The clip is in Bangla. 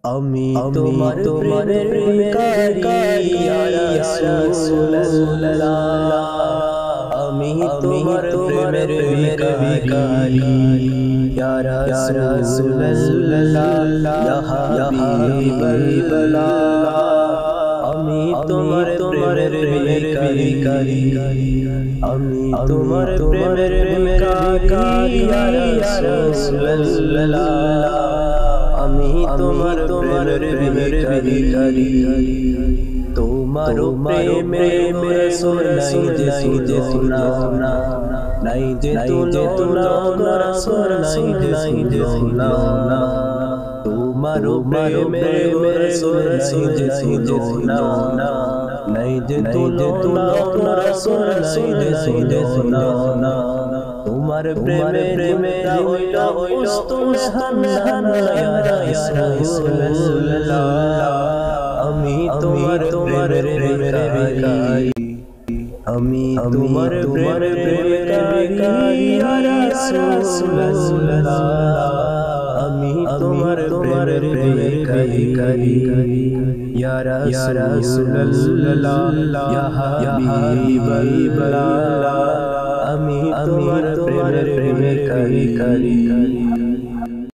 আমি তোমার প্রেমের ভিখারি ইয়া রাসূলুল্লাহ আমি তোমার প্রেমের ভিখারি ইয়া রাসূলুল্লাহ ইয়া হাবিবাল্লাহ আমি তোমার প্রেমের ভিখারি আমি তোমার প্রেমের ভিখারি ইয়া রাসূলুল্লাহ আমি তোমার প্রেমের ভিখারি তোমার প্রেমে রাসূল নাই যে তুলনা নাই যে তুলনা রাসূল নাই যে তুলনা তোমার প্রেমে রাসূল নাই যে তুলনা নাই যে তুলনা রাসূল নাই যে তুলনা তোমার প্রেমে হইলা উস্তুল হান্নান ইয়া রাসূলুল্লাহ আমি তোমার প্রেমের ভিখারি আমি তোমার প্রেমের ভিখারি ইয়া রাসূলুল্লাহ আমি তোমার প্রেমের ভিখারি ইয়া রাসূলুল্লাহ ইয়া হাবিবাল্লাহ আমি তোমার প্রেমের ভিখারি